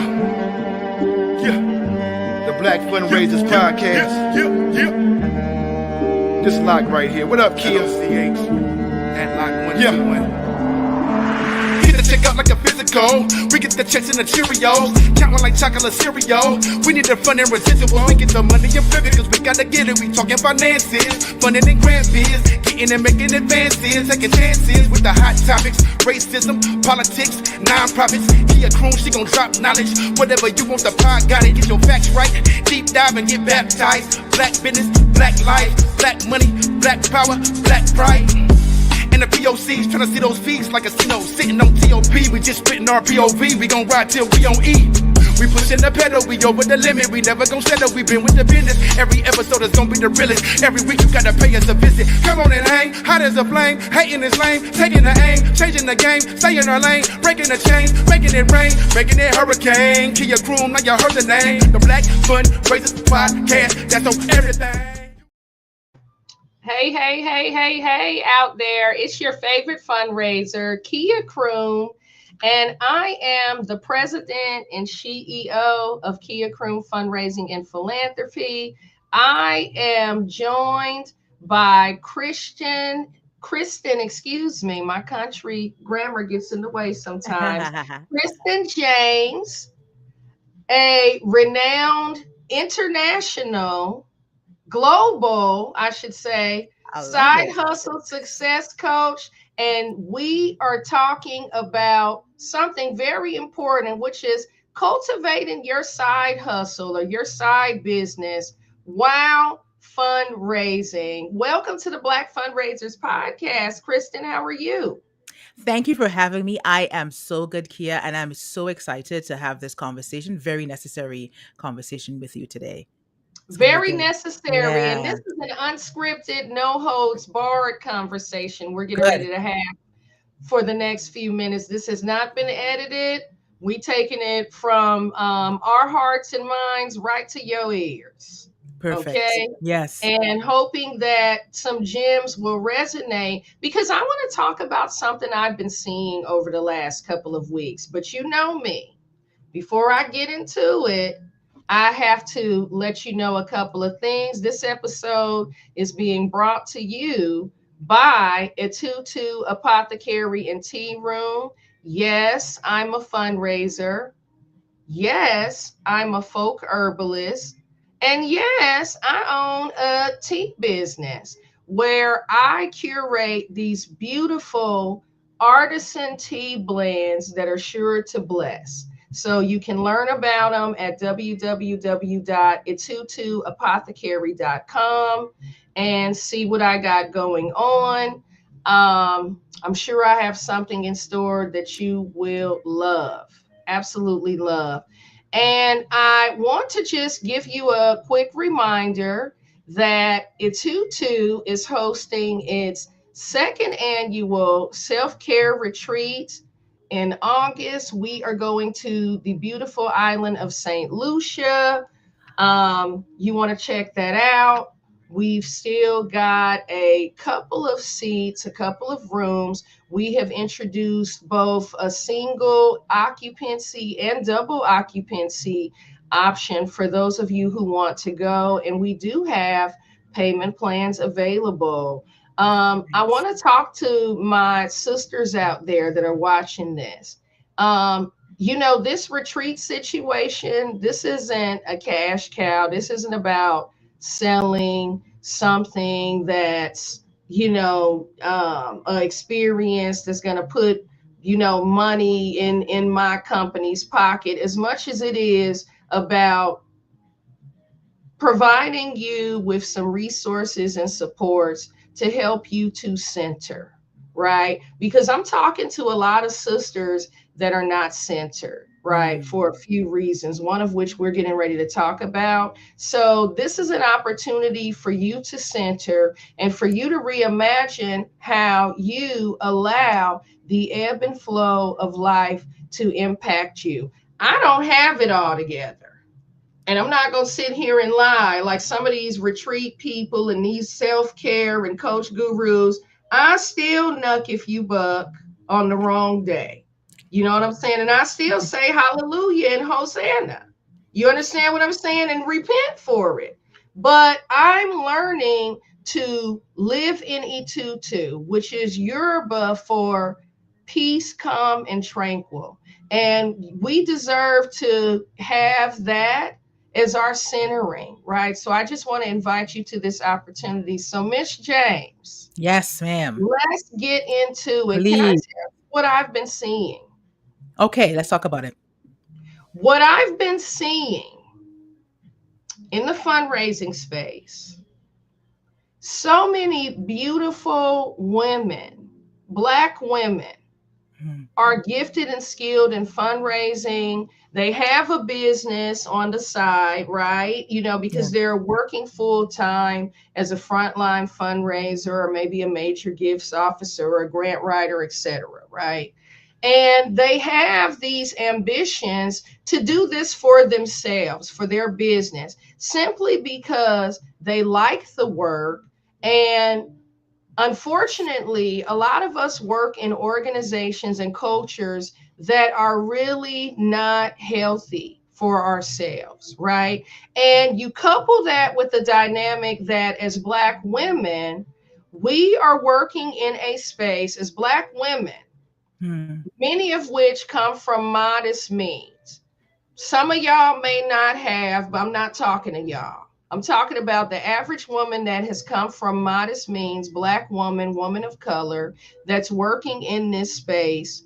Yeah. The Black Fundraisers Podcast. This lock right here. What up, Kia? CH and lock 121. Hit the check out like a physical. We get the checks and the Cheerios. Counting like chocolate cereal. We need the fun and residual. We get the money and flip it, cause we gotta get it. We talking finances, funding and grant biz. Getting and making advances, taking chances with the hot topics. Racism, politics, non-profits. Kia Croon, she gon' drop knowledge. Whatever you want, the pod got it. Get your facts right. Deep dive and get baptized. Black business, black life, black money, black power, black pride. And the POCs tryna see those fees like a casino sitting on TOP. We just spitting our POV. We gon' ride till we on E. We pushing the pedal, we over the limit. We never gon' settle. We been with the business. Every episode is gon' be the realest. Every week you gotta pay us a visit. Come on and hang, hot as a flame. Hating is lame, taking the aim, changing the game, staying our lane, breaking the chains, making it rain, making it hurricane. Kia Croon, now you heard the name. The Black Fundraisers Podcast. That's on everything. Hey out there. It's your favorite fundraiser, Kia Croon, and I am the president and CEO of Kia Croon Fundraising and Philanthropy. I am joined by Kristen, excuse me, my country grammar gets in the way sometimes. Kristen James, a renowned international global, I should say, side hustle success coach. And we are talking about something very important, which is cultivating your side hustle or your side business while fundraising. Welcome to the Black Fundraisers Podcast. Kristen, how are you? Thank you for having me. I am so good, Kia, and I'm so excited to have this conversation, very necessary conversation with you today. Very necessary. Yeah. And this is an unscripted, no holds barred conversation we're getting ready to have for the next few minutes. This has not been edited. We taking it from our hearts and minds right to your ears. Perfect. Okay. Yes. And hoping that some gems will resonate, because I want to talk about something I've been seeing over the last couple of weeks. But you know me, before I get into it, I have to let you know a couple of things. This episode is being brought to you by Etutu Apothecary and Tea Room. Yes, I'm a fundraiser. Yes, I'm a folk herbalist. And yes, I own a tea business where I curate these beautiful artisan tea blends that are sure to bless. So you can learn about them at www.etutuapothecary.com and see what I got going on. I'm sure I have something in store that you will love, absolutely love. And I want to just give you a quick reminder that Etutu is hosting its second annual self-care retreat. In August, we are going to the beautiful island of St. Lucia. You want to check that out. We've still got a couple of seats, a couple of rooms. We have introduced both a single occupancy and double occupancy option for those of you who want to go. And we do have payment plans available. I want to talk to my sisters out there that are watching this. You know, this retreat situation, this isn't a cash cow. This isn't about selling something that's, you know, an experience that's going to put, you know, money in my company's pocket, as much as it is about providing you with some resources and supports to help you to center, right? Because I'm talking to a lot of sisters that are not centered, right? For a few reasons, one of which we're getting ready to talk about. So this is an opportunity for you to center and for you to reimagine how you allow the ebb and flow of life to impact you. I don't have it all together. And I'm not going to sit here and lie like some of these retreat people and these self-care and coach gurus. I still nuck if you buck on the wrong day. You know what I'm saying? And I still say hallelujah and hosanna. You understand what I'm saying? And repent for it. But I'm learning to live in Itutu, which is Yoruba for peace, calm, and tranquil. And we deserve to have that as our centering, right? So I just want to invite you to this opportunity. So, Miss James, Yes, ma'am. let's get into it. Can I Please. tell you what I've been seeing? Okay, let's talk about it. What I've been seeing in the fundraising space, so many beautiful women, Black women, Mm, are gifted and skilled in fundraising. They have a business on the side, right? You know, yeah. because they're working full time as a frontline fundraiser or maybe a major gifts officer or a grant writer, etc., right? And they have these ambitions to do this for themselves, for their business, simply because they like the work. And unfortunately, a lot of us work in organizations and cultures that are really not healthy for ourselves, right? And you couple that with the dynamic that as Black women, we are working in a space as Black women, Mm, many of which come from modest means. Some of y'all may not have, but I'm not talking to y'all. I'm talking about the average woman that has come from modest means, Black woman, woman of color, that's working in this space.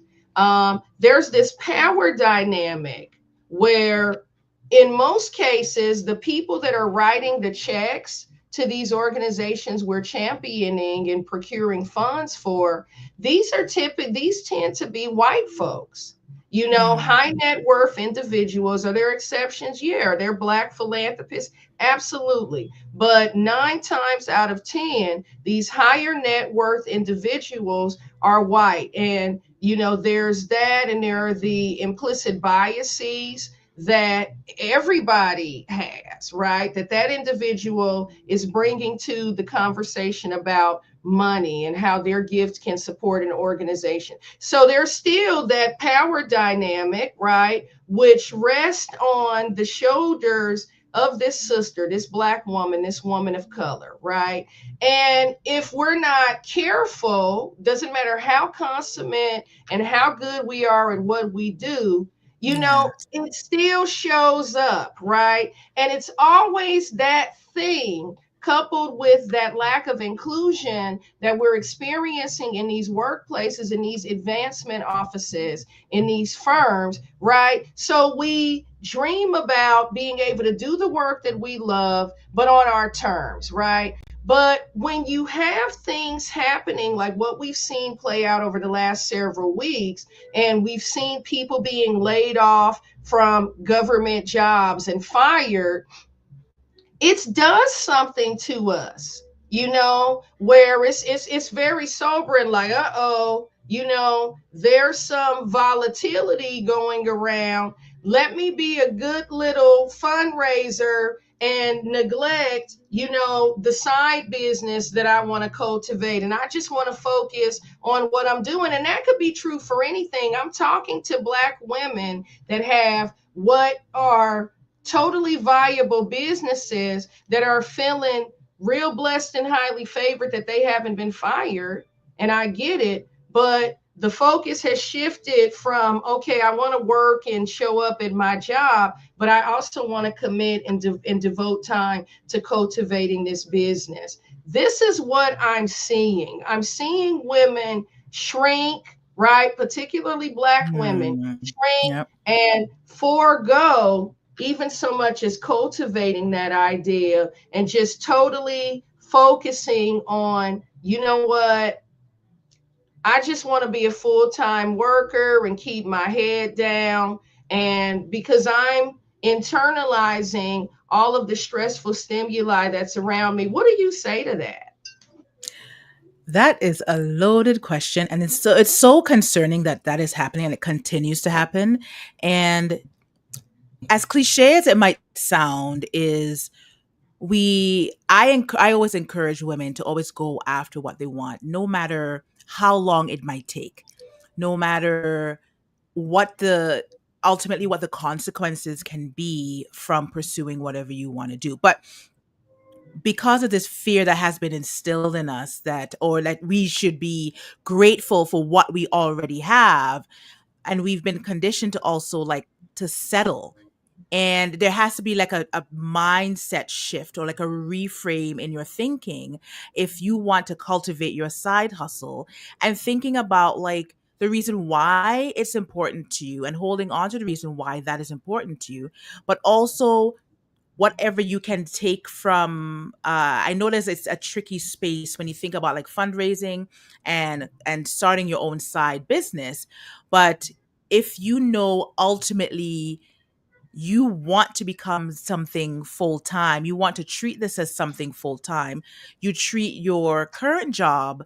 There's this power dynamic where, in most cases, the people that are writing the checks to these organizations we're championing and procuring funds for, these tend to be white folks, you know, mm, high net worth individuals. Are there exceptions? Yeah. Are there Black philanthropists? Absolutely. But 9 times out of 10, these higher net worth individuals are white. And, you know, there's that, and there are the implicit biases that everybody has, right? That individual is bringing to the conversation about money and how their gift can support an organization. So there's still that power dynamic, right, which rests on the shoulders of this sister, this Black woman, this woman of color, right? And if we're not careful, doesn't matter how consummate and how good we are at what we do, you yeah. know, it still shows up, right? And it's always that thing coupled with that lack of inclusion that we're experiencing in these workplaces, in these advancement offices, in these firms, right? So we dream about being able to do the work that we love, but on our terms, right? But when you have things happening like what we've seen play out over the last several weeks, and we've seen people being laid off from government jobs and fired, it does something to us, you know, where it's very sobering, like, uh-oh, you know, there's some volatility going around. Let me be a good little fundraiser and neglect, you know, the side business that I want to cultivate. And I just want to focus on what I'm doing. And that could be true for anything. I'm talking to Black women that have what are totally viable businesses that are feeling real blessed and highly favored that they haven't been fired. And I get it, but the focus has shifted from, okay, I want to work and show up at my job, but I also want to commit and devote time to cultivating this business. This is what I'm seeing. I'm seeing women shrink, right? Particularly Black women Mm, shrink yep. and forego even so much as cultivating that idea and just totally focusing on, you know what, I just want to be a full-time worker and keep my head down. And because I'm internalizing all of the stressful stimuli that's around me, what do you say to that? That is a loaded question, and it's so concerning that that is happening and it continues to happen. And as cliche as it might sound, is I always encourage women to always go after what they want, no matter how long it might take, no matter what the ultimately what the consequences can be from pursuing whatever you want to do. But because of this fear that has been instilled in us, that or that we should be grateful for what we already have, and we've been conditioned to also like to settle, and there has to be like a mindset shift or like a reframe in your thinking if you want to cultivate your side hustle, and thinking about like the reason why it's important to you and holding on to the reason why that is important to you, but also whatever you can take from I notice it's a tricky space when you think about like fundraising and starting your own side business. But if you know ultimately you want to become something full time, you want to treat this as something full time, you treat your current job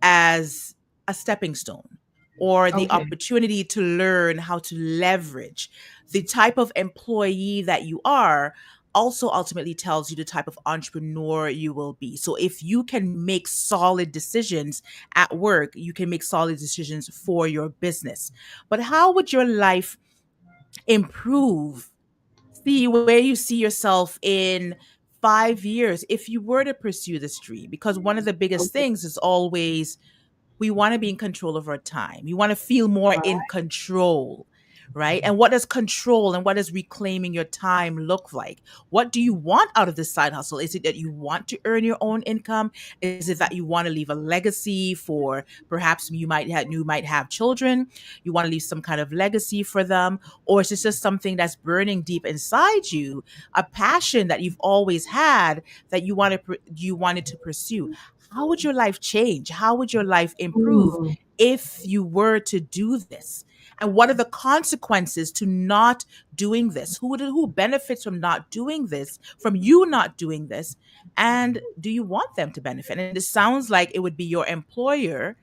as a stepping stone or the Okay. opportunity to learn how to leverage. The type of employee that you are also ultimately tells you the type of entrepreneur you will be. So if you can make solid decisions at work, you can make solid decisions for your business. But how would your life improve? See where you see yourself in 5 years if you were to pursue this dream, because one of the biggest Okay. things is always we want to be in control of our time. You want to feel more in Right. control, right? And what does control and what does reclaiming your time look like? What do you want out of this side hustle? Is it that you want to earn your own income? Is it that you want to leave a legacy for perhaps you might have children, you want to leave some kind of legacy for them, or is it just something that's burning deep inside you, a passion that you've always had that you wanted to pursue? How would your life change? How would your life improve Mm. if you were to do this? And what are the consequences to not doing this? Who benefits from not doing this, from you not doing this? And do you want them to benefit? And it sounds like it would be your employer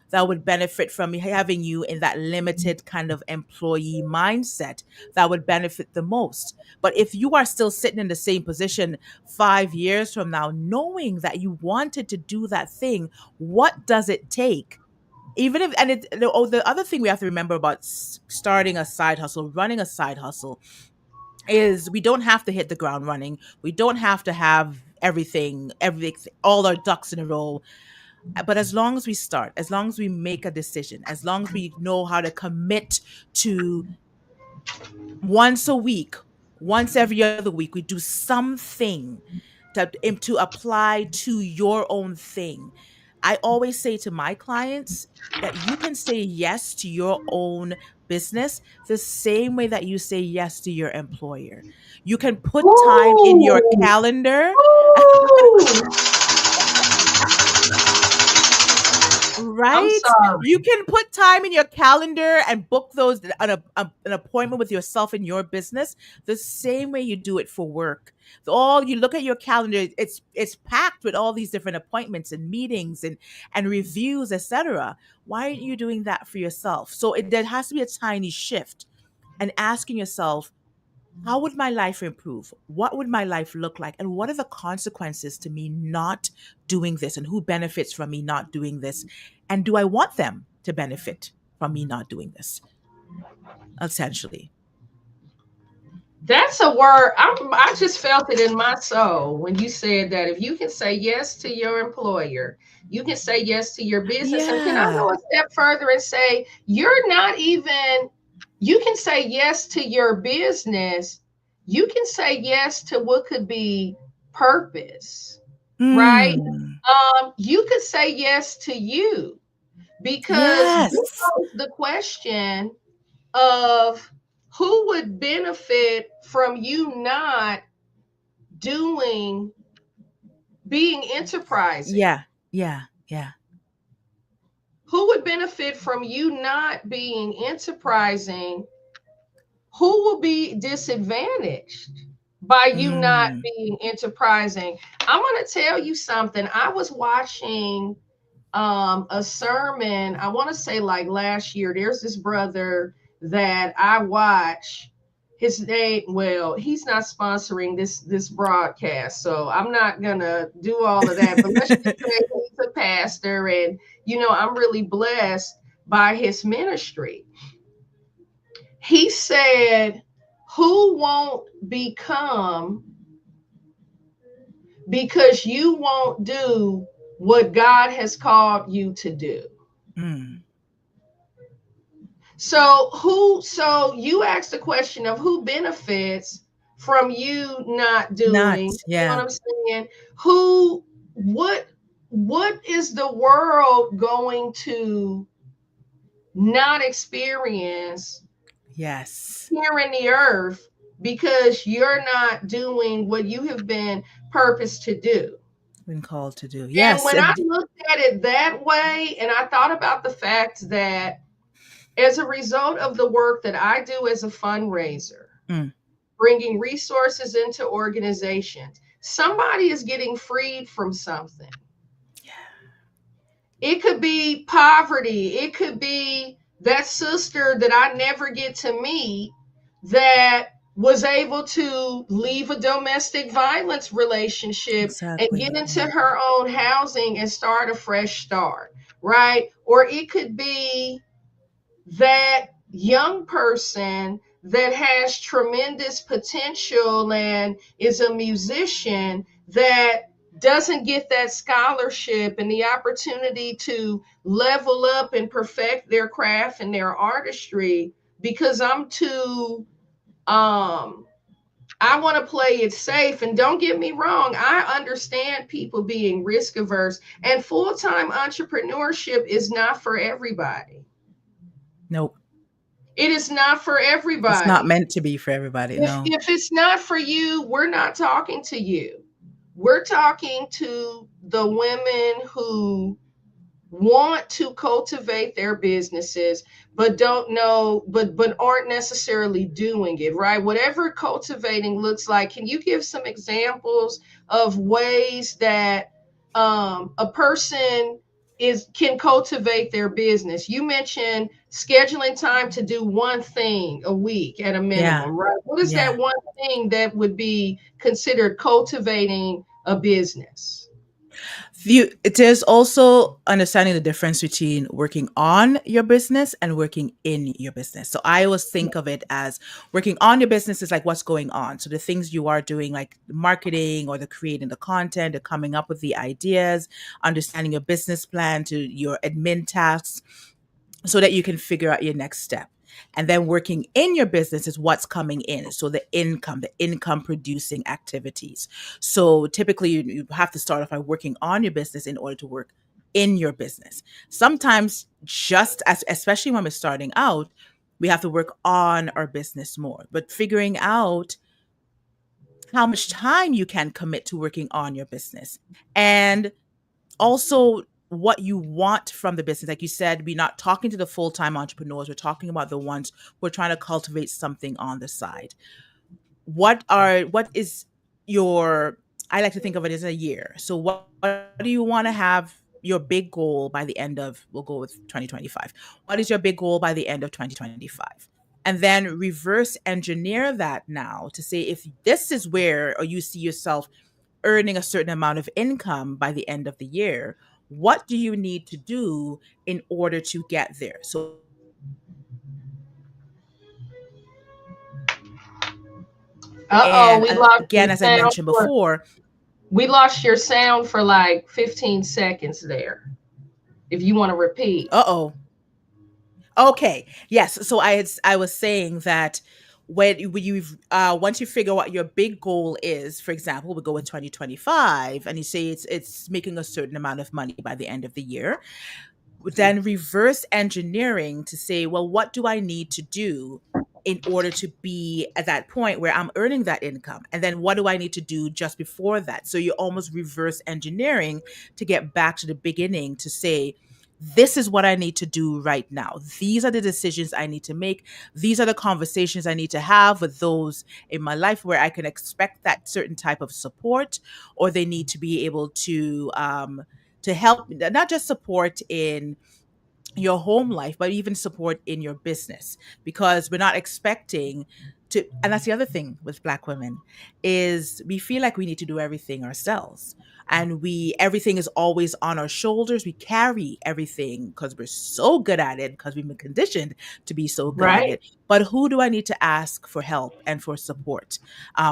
that would benefit from having you in that limited kind of employee mindset that would benefit the most. But if you are still sitting in the same position 5 years from now, knowing that you wanted to do that thing, what does it take? Even if, and the other thing we have to remember about starting a side hustle, running a side hustle, is we don't have to hit the ground running. We don't have to have everything, all our ducks in a row. But as long as we start, as long as we make a decision, as long as we know how to commit to once a week, once every other week, we do something to apply to your own thing. I always say to my clients that you can say yes to your own business the same way that you say yes to your employer. You can put time in your Ooh. calendar. Ooh. I'm Right? You sorry. can put time in your calendar and book those an appointment with yourself in your business the same way you do it for work. All you look at your calendar, it's packed with all these different appointments and meetings and reviews, etc. Why aren't you doing that for yourself? So there has to be a tiny shift and asking yourself, how would my life improve? What would my life look like? And what are the consequences to me not doing this? And who benefits from me not doing this? And do I want them to benefit from me not doing this? Essentially. That's a word. I just felt it in my soul when you said that if you can say yes to your employer, you can say yes to your business. And can I Yeah. go a step further and say, you're not even, you can say yes to your business. You can say yes to what could be purpose, right? Hmm. You could say yes to you because you Yes. pose the question of who would benefit from you not doing being enterprising, Yeah. Yeah. Yeah. who would benefit from you not being enterprising, who will be disadvantaged by you not Hmm. being enterprising. I'm going to tell you something. I was watching a sermon, I want to say like last year. There's this brother that I watch. His name, well, he's not sponsoring this broadcast, so I'm not gonna do all of that. But let's just say he's a pastor, and I'm really blessed by his ministry. He said, who won't become because you won't do what God has called you to do? Mm. So you asked the question of who benefits from you not Not, doing, you know what yeah, I'm saying? Who what what is the world going to not experience yes, here in the earth because you're not doing what you have been purposed to do? been called to do. And Yes, when I looked at it that way, and I thought about the fact that as a result of the work that I do as a fundraiser, mm, bringing resources into organizations, somebody is getting freed from something. It could be poverty, it could be that sister that I never get to meet that was able to leave a domestic violence relationship and get exactly. into Yeah. her own housing and start a fresh start, right? Or it could be that young person that has tremendous potential and is a musician that doesn't get that scholarship and the opportunity to level up and perfect their craft and their artistry because I'm too I want to play it safe. And don't get me wrong, I understand people being risk averse, and full-time entrepreneurship is not for everybody. Nope. It is not for It's not everybody. meant to be for everybody. No. If it's not for you, we're not talking to you. We're talking to the women who want to cultivate their businesses but don't know but aren't necessarily doing it, right? Whatever cultivating looks like, can you give some examples of ways that a person is can cultivate their business? You mentioned scheduling time to do one thing a week at a Yeah. minimum, right? What is that Yeah. one thing that would be considered cultivating a business? There's also understanding the difference between working on your business and working in your business. So I always think of it as working on your business is like what's going on. So the things you are doing, like the marketing or the creating the content, or coming up with the ideas, understanding your business plan to your admin tasks, so that you can figure out your next step. And then working in your business is what's coming in. So the income producing activities. So typically you have to start off by working on your business in order to work in your business. Sometimes just as, especially when we're starting out, we have to work on our business more, but figuring out how much time you can commit to working on your business, and also what you want from the business. Like you said, we're not talking to the full-time entrepreneurs, we're talking about the ones who are trying to cultivate something on the side. What is your, I like to think of it as a year. So what do you want to have your big goal by the end of, we'll go with 2025. What is your big goal by the end of 2025? And then reverse engineer that now to say, if this is where, or you see yourself earning a certain amount of income by the end of the year, what do you need to do in order to get there? So Uh-oh, and we lost your again, as I sound mentioned for before, we lost your sound for like 15 seconds there. If you want to repeat. uh-oh. Okay. Yes. So I was saying that when you've once you figure out what your big goal is, for example, we go with 2025, and you say it's making a certain amount of money by the end of the year, then reverse engineering to say, well, what do I need to do in order to be at that point where I'm earning that income? And then what do I need to do just before that? So you're almost reverse engineering to get back to the beginning to say, this is what I need to do right now. These are the decisions I need to make. These are the conversations I need to have with those in my life where I can expect that certain type of support, or they need to be able to help, not just support in your home life, but even support in your business, because we're not expecting to. And that's the other thing with Black women, is we feel like we need to do everything ourselves, and we everything is always on our shoulders. We carry everything because we're so good at it, because we've been conditioned to be so good at Right. it. but who do I need to ask for help and for support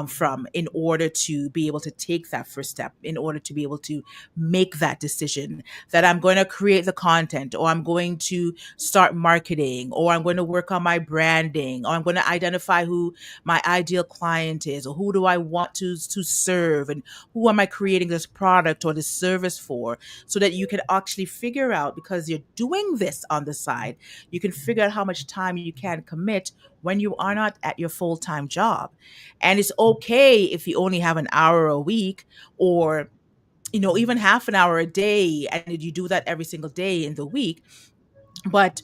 from in order to be able to take that first step, in order to be able to make that decision that I'm going to create the content, or I'm going to start marketing, or I'm going to work on my branding, or I'm going to identify who my ideal client is, or who do I want to serve, and who am I creating this product or this service for, so that you can actually figure out, because you're doing this on the side, you can figure out how much time you can commit when you are not at your full-time job. And it's okay if you only have an hour a week, or even half an hour a day, and you do that every single day in the week. But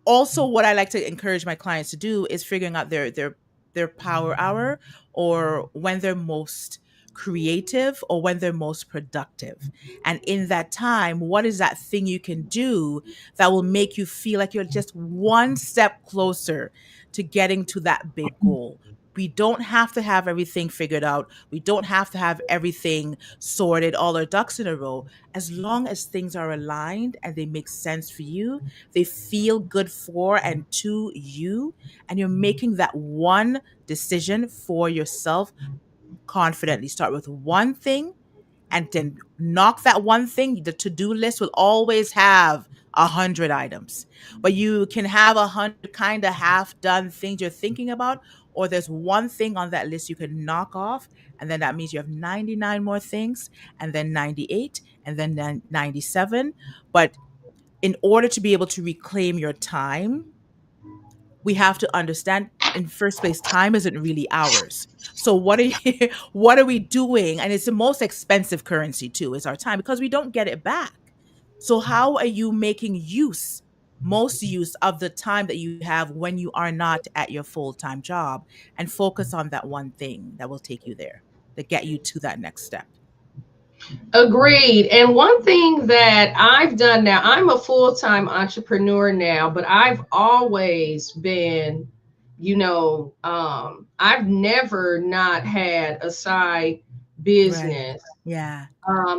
also, what I like to encourage my clients to do is figuring out their power hour, or when they're most creative, or when they're most productive. And in that time, what is that thing you can do that will make you feel like you're just one step closer to getting to that big goal? We don't have to have everything figured out. We don't have to have everything sorted, all our ducks in a row. As long as things are aligned and they make sense for you, they feel good for and to you, and you're making that one decision for yourself confidently. Start with one thing, and then knock that one thing. The to-do list will always have 100 items, but you can have 100 kind of half done things you're thinking about, or there's one thing on that list you can knock off, and then that means you have 99 more things, and then 98, and then 97. But in order to be able to reclaim your time, we have to understand, in first place, time isn't really ours. So what are you, what are we doing? And it's the most expensive currency too, is our time, because we don't get it back. So how are you making most use of the time that you have when you are not at your full-time job, and focus on that one thing that will take you there, that get you to that next step. Agreed. And one thing that I've done now, I'm a full time entrepreneur now, but I've always been, I've never not had a side Right. business. Yeah.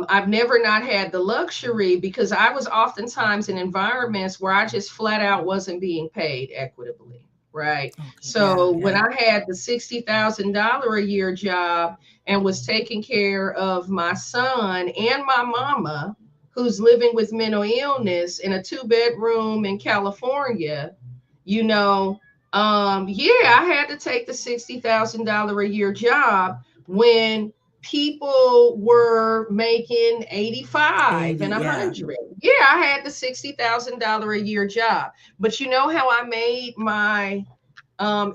I've never not had the luxury, because I was oftentimes in environments where I just flat out wasn't being paid equitably. Right. Okay. Yeah. So when Yeah. I had the $60,000 a year job and was taking care of my son and my mama, who's living with mental illness in a 2 bedroom in California, you know, yeah, I had to take the $60,000 a year job when people were making 85 80. and Yeah. 100. Yeah, I had the $60,000 a year job. But you know how I made my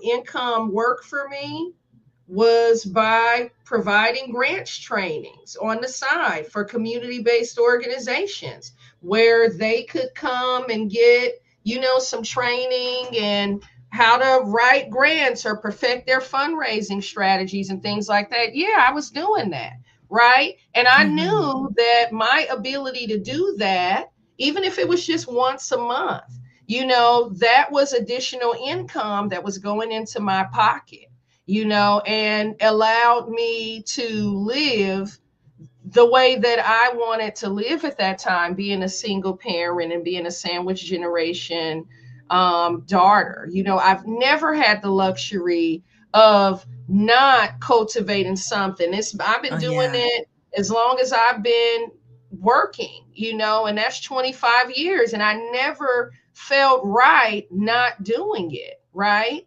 income work for me? Was by providing grants trainings on the side for community-based organizations where they could come and get, some training and how to write grants or perfect their fundraising strategies and things like that. Yeah, I was doing that, right? And I Hmm. knew that my ability to do that, even if it was just once a month, that was additional income that was going into my pocket, and allowed me to live the way that I wanted to live at that time, being a single parent and being a sandwich generation daughter. I've never had the luxury of not cultivating something. I've been Oh doing yeah. it as long as I've been working, and that's 25 years. And I never felt right not doing it. Right.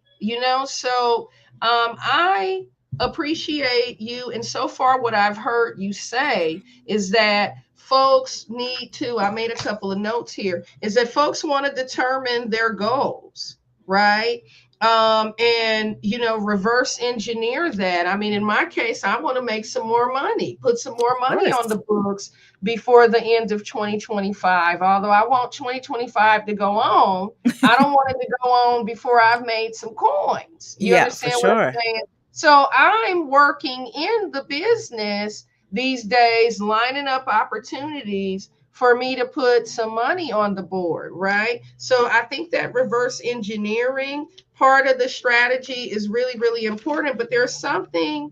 So I appreciate you. And so far, what I've heard you say is that folks need to, I made a couple of notes here, is that folks want to determine their goals, right? And, reverse engineer that. I mean, in my case, I want to make some more money, put some more Of money on course. the books before the end of 2025. Although I want 2025 to go on, I don't want it to go on before I've made some coins. You Yeah, for understand what sure. I'm saying? So I'm working in the business these days, lining up opportunities for me to put some money on the board, right? So I think that reverse engineering part of the strategy is really, really important. But there's something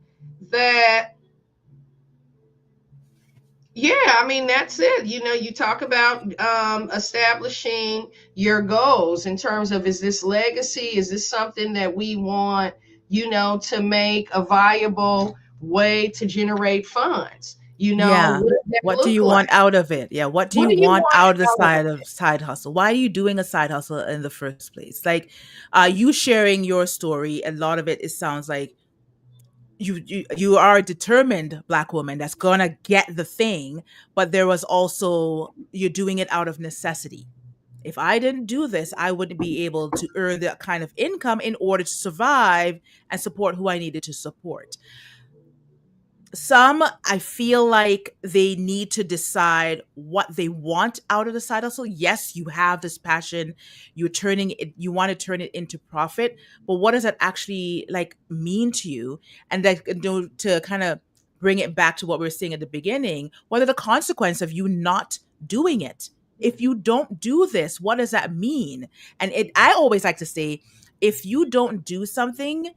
that Yeah, I mean that's it. You talk about establishing your goals in terms of, is this legacy? Is this something that we want, to make a viable way to generate funds? Yeah. What does that What do look you like? want out of it? Yeah. What do What you do you want want out of the out of side hustle? Why are you doing a side hustle in the first place? Like, you sharing your story, a lot of it, it sounds like you are a determined black woman that's gonna get the thing, but there was also you're doing it out of necessity. If I didn't do this, I wouldn't be able to earn that kind of income in order to survive and support who I needed to support. Some, I feel like they need to decide what they want out of the side hustle. Yes, you have this passion, you're turning it, you want to turn it into profit, but what does that actually like mean to you? And that, to kind of bring it back to what we were saying at the beginning, what are the consequences of you not doing it? If you don't do this, what does that mean? And I always like to say, if you don't do something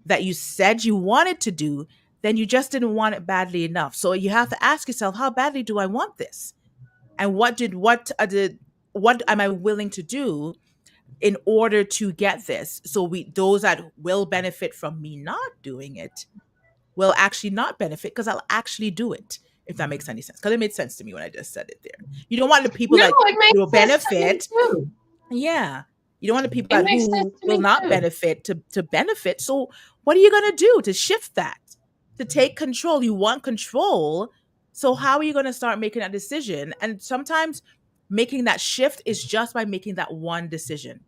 that you said you wanted to do, then you just didn't want it badly enough. So you have to ask yourself, how badly do I want this? And what am I willing to do in order to get this? So those that will benefit from me not doing it will actually not benefit because I'll actually do it. If that makes any sense, because it made sense to me when I just said it there. You don't want the people No, that it makes sense to me benefit. too. Yeah. You don't want the people It that makes sense who to will me not too. benefit to benefit. So what are you going to do to shift that? To take control. You want control. So how are you going to start making that decision? And sometimes making that shift is just by making that one decision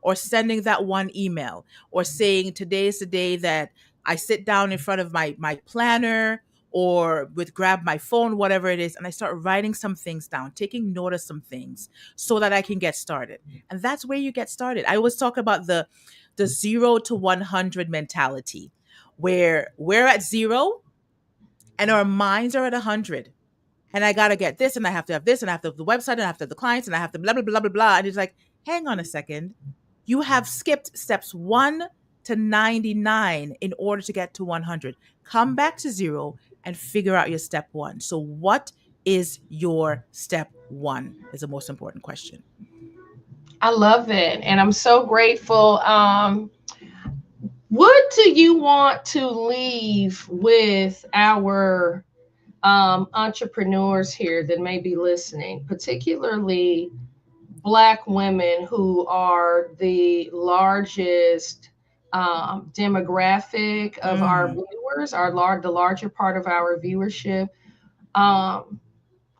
or sending that one email or saying today is the day that I sit down in front of my planner or with grab my phone, whatever it is, and I start writing some things down, taking note of some things so that I can get started. And that's where you get started. I always talk about the 0 to 100 mentality, where we're at 0 and our minds are at 100. And I gotta get this, and I have to have this, and I have to have the website, and I have to have the clients, and I have to blah blah blah blah blah. And it's like, hang on a second, you have skipped steps 1 to 99 in order to get to 100. Come back to 0 and figure out your step one. So, what is your step one? Is the most important question. I love it, and I'm so grateful. What do you want to leave with our entrepreneurs here that may be listening, particularly Black women who are the largest demographic of our Mm. viewers, the larger part of our viewership? Um,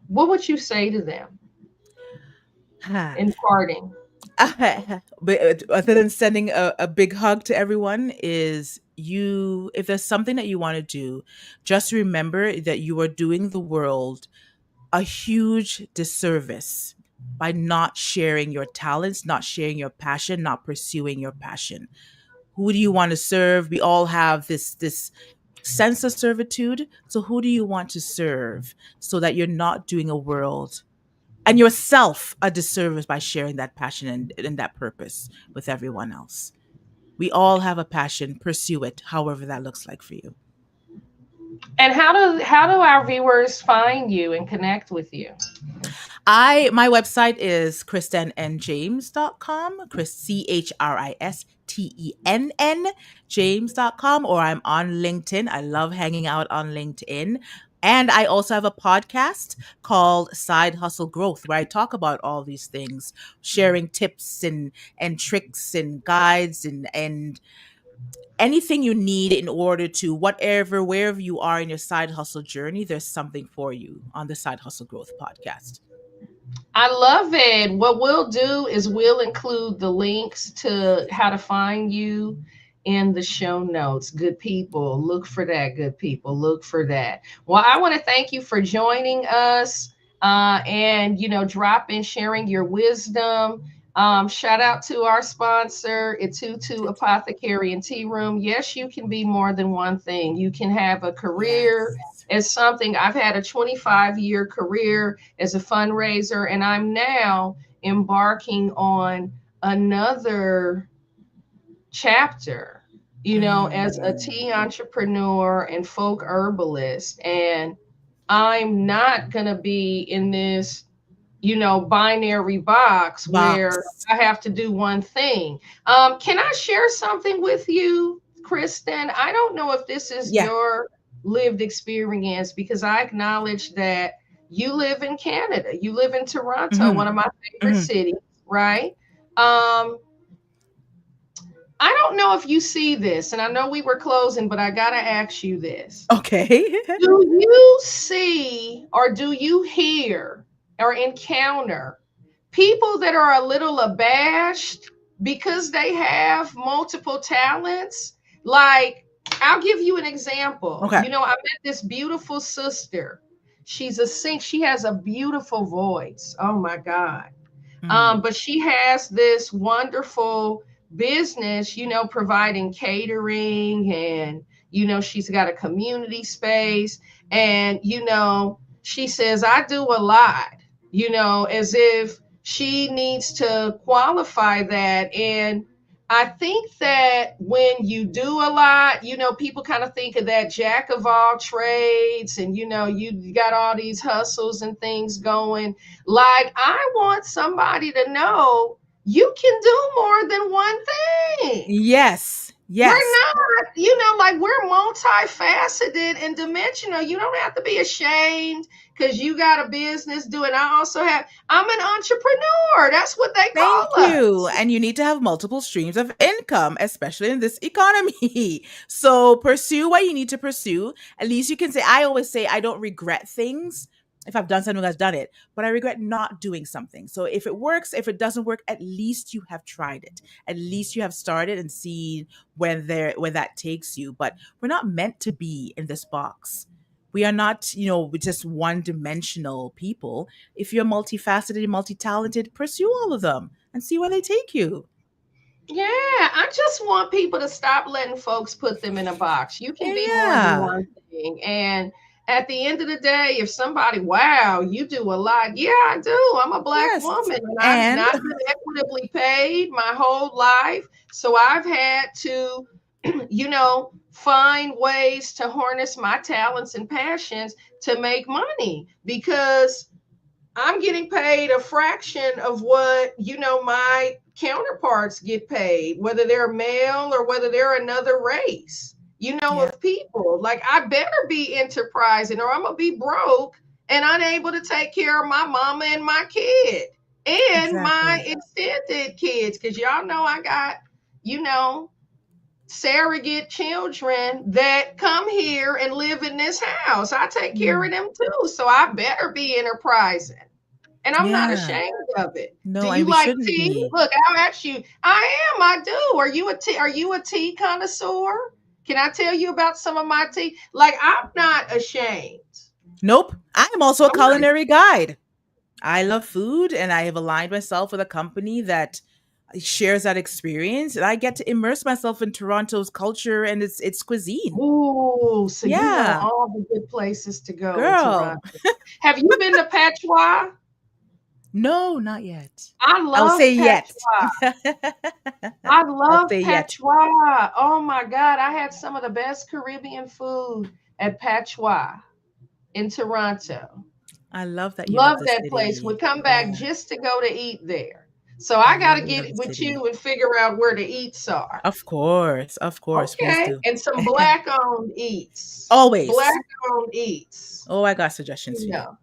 what would you say to them in parting? But other than sending a big hug to everyone, is if there's something that you want to do, just remember that you are doing the world a huge disservice by not sharing your talents, not sharing your passion, not pursuing your passion. Who do you want to serve? We all have this sense of servitude. So who do you want to serve so that you're not doing a world and yourself a disservice by sharing that passion and that purpose with everyone else? We all have a passion. Pursue it, however that looks like for you. And how do our viewers find you and connect with you? My website is christenjames.com, ChristenN James.com, or I'm on LinkedIn. I love hanging out on LinkedIn. And I also have a podcast called Side Hustle Growth, where I talk about all these things, sharing tips and tricks and guides and anything you need in order to wherever you are in your side hustle journey, there's something for you on the Side Hustle Growth podcast. I love it. What we'll do is we'll include the links to how to find you in the show notes. Good people, look for that. Good people, look for that. Well, I want to thank you for joining us and, drop in sharing your wisdom. Shout out to our sponsor, Itutu Apothecary and Tea Room. Yes, you can be more than one thing. You can have a career Yes. as something. I've had a 25-year career as a fundraiser, and I'm now embarking on another chapter, as a Mm. tea entrepreneur and folk herbalist. And I'm not going to be in this, binary box where Box. I have to do one thing. Can I share something with you, Kristen? I don't know if this is Yeah. your lived experience, because I acknowledge that you live in Canada. You live in Toronto, Hmm. one of my favorite Hmm. cities, right? Um, I don't know if you see this, and I know we were closing, but I got to ask you this. Okay. Do you see, or do you hear or encounter people that are a little abashed because they have multiple talents? Like, I'll give you an example. Okay. I met this beautiful sister. She has a beautiful voice. Oh my God. Mm. But she has this wonderful business, providing catering, and, she's got a community space. And, she says, I do a lot, as if she needs to qualify that. And I think that when you do a lot, people kind of think of that jack of all trades, and, you got all these hustles and things going. Like, I want somebody to know you can do more than one thing. Yes. We're Yes. not, like, we're multifaceted and dimensional. You don't have to be ashamed because you got a business doing. I'm an entrepreneur. That's what they call Thank you. us. And you need to have multiple streams of income, especially in this economy. So pursue what you need to pursue. At least you can say, I always say, I don't regret things. If I've done something, I've done it, but I regret not doing something. So if it works, if it doesn't work, at least you have tried it. At least you have started and seen where that takes you. But we're not meant to be in this box. We are not, just one dimensional people. If you're multifaceted, multi-talented, pursue all of them and see where they take you. Yeah, I just want people to stop letting folks put them in a box. You can And be more than yeah, one thing. And at the end of the day, if somebody, wow, you do a lot. Yeah, I do. I'm a Black yes. woman, and I've And not been equitably paid my whole life. So I've had to, find ways to harness my talents and passions to make money, because I'm getting paid a fraction of what, my counterparts get paid, whether they're male or whether they're another race, yeah, of people. Like, I better be enterprising, or I'm going to be broke and unable to take care of my mama and my kid and my exactly. extended kids. Because y'all know I got, you know, surrogate children that come here and live in this house. I take care of Mm. them too. So I better be enterprising. And I'm not Yeah. ashamed of it. Do No, you and we like shouldn't tea? be. Look, I'll ask you. I do. Are you a tea connoisseur? Can I tell you about some of my tea? Like, I'm not ashamed. Nope. I am also a I'm not. culinary guide. I love food and I have aligned myself with a company that shares that experience, and I get to immerse myself in Toronto's culture and its cuisine. Ooh, so you know Yeah, all the good places to go in girl. Toronto. Have you been to Patois? No, not yet. I I'll say love yet. Patois. I I'll love say yet. Patois. Oh my God, I had some of the best Caribbean food at Patois in Toronto. I love that you love Love the that place. Would city. come back Yeah, just to go to eat there. So I I got love to that you love get the with city. you and figure out where the eats are. Of course, please Okay. do. And some black owned eats. Black Always. owned eats. Oh, I got suggestions You for you. know.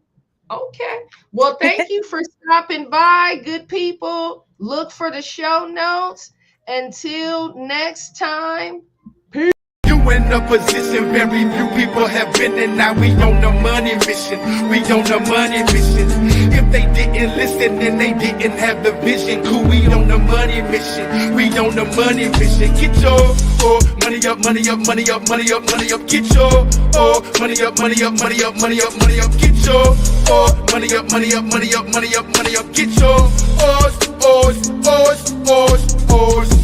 Okay. Well, thank you for stopping by, good people. Look for the show notes. Until next time. You in a position very few people have been in. Now we on the money mission. We on the money mission. If they didn't listen, then they didn't have the vision. Cool, we on the money mission. We on the money mission. Get your money up, money up, money up, money up, money up. Get your money up, money up, money up, money up, money up. Get your money up, money up, money up, money up, money up. Get your oars.